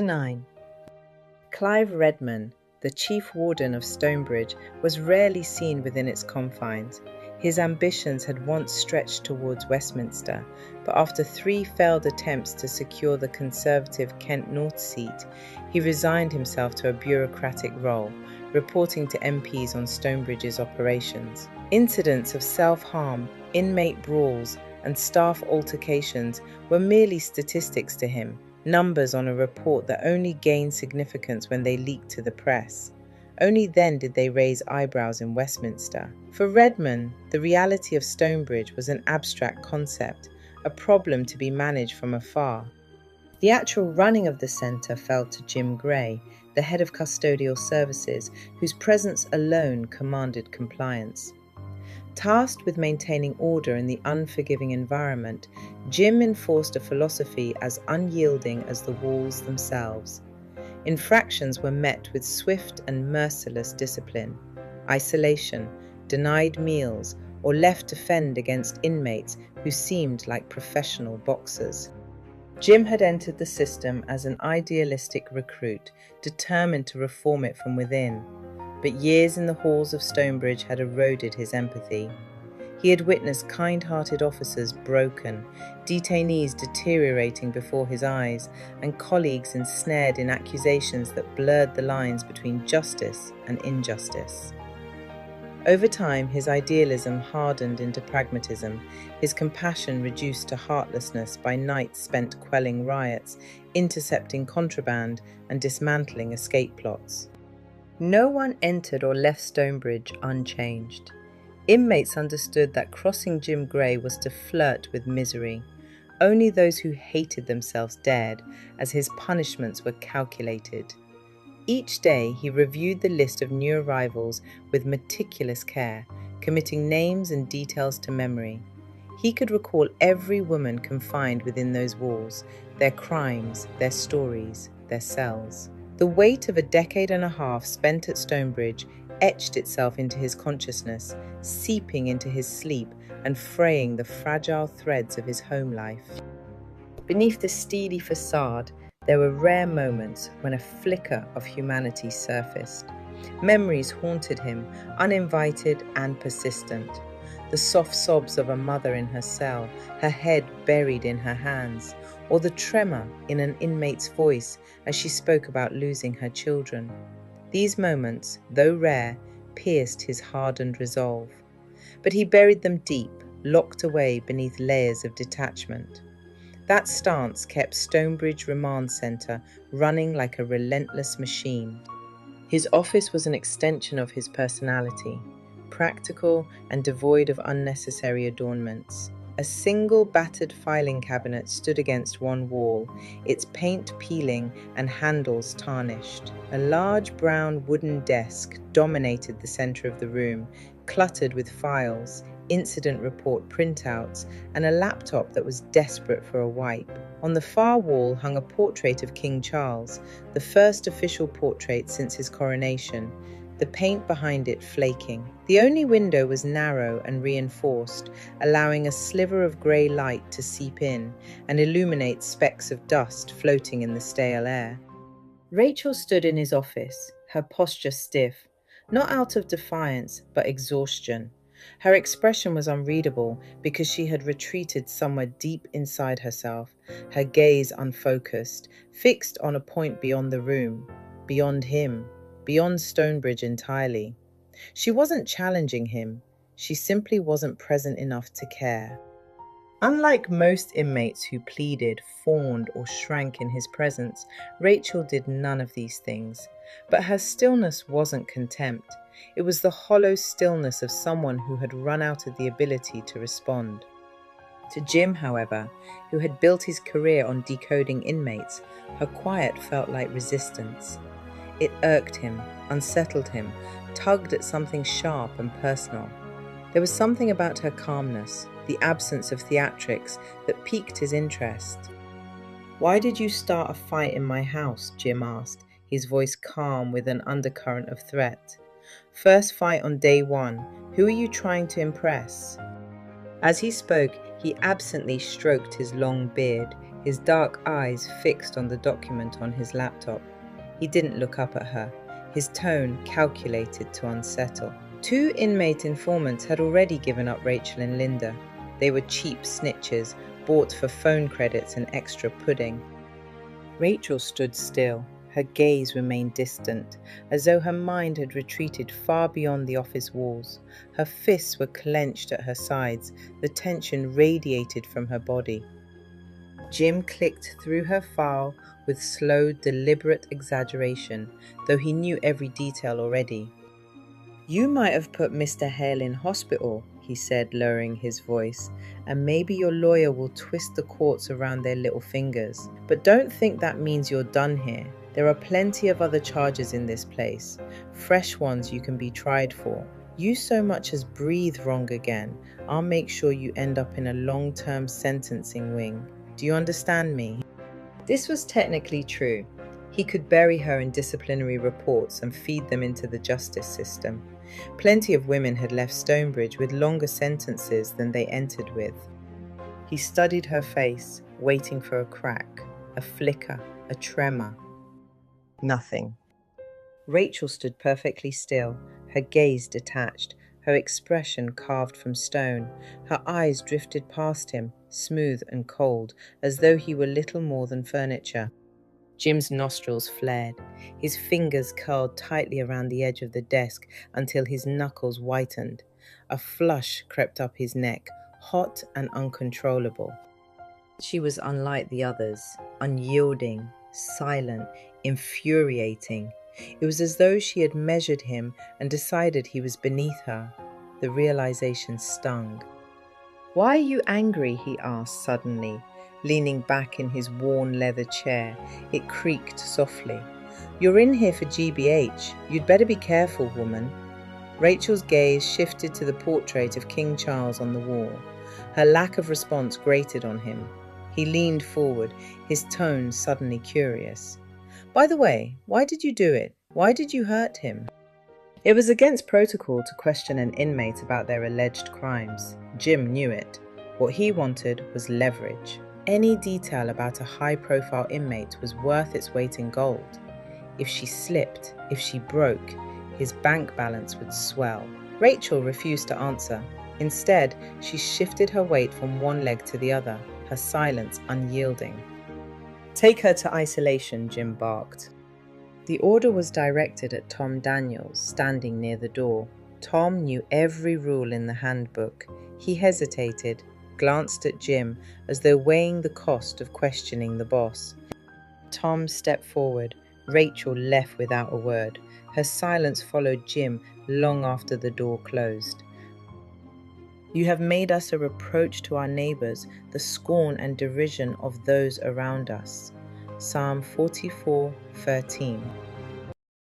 9. Clive Redman, the chief warden of Stonebridge, was rarely seen within its confines. His ambitions had once stretched towards Westminster, but after 3 failed attempts to secure the Conservative Kent North seat, he resigned himself to a bureaucratic role, reporting to MPs on Stonebridge's operations. Incidents of self-harm, inmate brawls, and staff altercations were merely statistics to him, numbers on a report that only gained significance when they leaked to the press. Only then did they raise eyebrows in Westminster. For Redman, the reality of Stonebridge was an abstract concept, a problem to be managed from afar. The actual running of the centre fell to Jim Gray, the head of custodial services, whose presence alone commanded compliance. Tasked with maintaining order in the unforgiving environment, Jim enforced a philosophy as unyielding as the walls themselves. Infractions were met with swift and merciless discipline, isolation, denied meals, or left to fend against inmates who seemed like professional boxers. Jim had entered the system as an idealistic recruit, determined to reform it from within. But years in the halls of Stonebridge had eroded his empathy. He had witnessed kind-hearted officers broken, detainees deteriorating before his eyes, and colleagues ensnared in accusations that blurred the lines between justice and injustice. Over time, his idealism hardened into pragmatism, his compassion reduced to heartlessness by nights spent quelling riots, intercepting contraband, and dismantling escape plots. No one entered or left Stonebridge unchanged. Inmates understood that crossing Jim Gray was to flirt with misery. Only those who hated themselves dared, as his punishments were calculated. Each day he reviewed the list of new arrivals with meticulous care, committing names and details to memory. He could recall every woman confined within those walls, their crimes, their stories, their cells. The weight of a decade and a half spent at Stonebridge etched itself into his consciousness, seeping into his sleep and fraying the fragile threads of his home life. Beneath the steely facade, there were rare moments when a flicker of humanity surfaced. Memories haunted him, uninvited and persistent. The soft sobs of a mother in her cell, her head buried in her hands, or the tremor in an inmate's voice as she spoke about losing her children. These moments, though rare, pierced his hardened resolve. But he buried them deep, locked away beneath layers of detachment. That stance kept Stonebridge Remand Centre running like a relentless machine. His office was an extension of his personality, practical and devoid of unnecessary adornments. A single battered filing cabinet stood against one wall, its paint peeling and handles tarnished. A large brown wooden desk dominated the center of the room, cluttered with files, incident report printouts, and a laptop that was desperate for a wipe. On the far wall hung a portrait of King Charles, the first official portrait since his coronation, the paint behind it flaking. The only window was narrow and reinforced, allowing a sliver of grey light to seep in and illuminate specks of dust floating in the stale air. Rachael stood in his office, her posture stiff, not out of defiance, but exhaustion. Her expression was unreadable because she had retreated somewhere deep inside herself, her gaze unfocused, fixed on a point beyond the room, beyond him, beyond Stonebridge entirely. She wasn't challenging him, she simply wasn't present enough to care. Unlike most inmates who pleaded, fawned, or shrank in his presence, Rachael did none of these things. But her stillness wasn't contempt. It was the hollow stillness of someone who had run out of the ability to respond. To Jim, however, who had built his career on decoding inmates, her quiet felt like resistance. It irked him, unsettled him, tugged at something sharp and personal. There was something about her calmness, the absence of theatrics, that piqued his interest. "Why did you start a fight in my house?" Jim asked, his voice calm with an undercurrent of threat. "First fight on day 1. Who are you trying to impress?" As he spoke, he absently stroked his long beard, his dark eyes fixed on the document on his laptop. He didn't look up at her, his tone calculated to unsettle. 2 inmate informants had already given up Rachael and Linda. They were cheap snitches, bought for phone credits and extra pudding. Rachael stood still. Her gaze remained distant, as though her mind had retreated far beyond the office walls. Her fists were clenched at her sides, the tension radiated from her body. Jim clicked through her file with slow, deliberate exaggeration, though he knew every detail already. "You might have put Mr. Hale in hospital," he said, lowering his voice, "and maybe your lawyer will twist the courts around their little fingers. But don't think that means you're done here. There are plenty of other charges in this place, fresh ones you can be tried for. You so much as breathe wrong again, I'll make sure you end up in a long-term sentencing wing. Do you understand me?" This was technically true. He could bury her in disciplinary reports and feed them into the justice system. Plenty of women had left Stonebridge with longer sentences than they entered with. He studied her face, waiting for a crack, a flicker, a tremor. Nothing. Rachael stood perfectly still, her gaze detached, her expression carved from stone. Her eyes drifted past him, smooth and cold, as though he were little more than furniture. Jim's nostrils flared. His fingers curled tightly around the edge of the desk until his knuckles whitened. A flush crept up his neck, hot and uncontrollable. She was unlike the others, unyielding, silent, infuriating. It was as though she had measured him and decided he was beneath her. The realization stung. "Why are you angry?" he asked suddenly, leaning back in his worn leather chair. It creaked softly. "You're in here for GBH. You'd better be careful, woman." Rachael's gaze shifted to the portrait of King Charles on the wall. Her lack of response grated on him. He leaned forward, his tone suddenly curious. "By the way, why did you do it? Why did you hurt him?" It was against protocol to question an inmate about their alleged crimes. Jim knew it. What he wanted was leverage. Any detail about a high-profile inmate was worth its weight in gold. If she slipped, if she broke, his bank balance would swell. Rachael refused to answer. Instead, she shifted her weight from one leg to the other, her silence unyielding. "Take her to isolation," Jim barked. The order was directed at Tom Daniels, standing near the door. Tom knew every rule in the handbook. He hesitated, glanced at Jim, as though weighing the cost of questioning the boss. Tom stepped forward. Rachael left without a word. Her silence followed Jim long after the door closed. "You have made us a reproach to our neighbors, the scorn and derision of those around us." Psalm 44:13.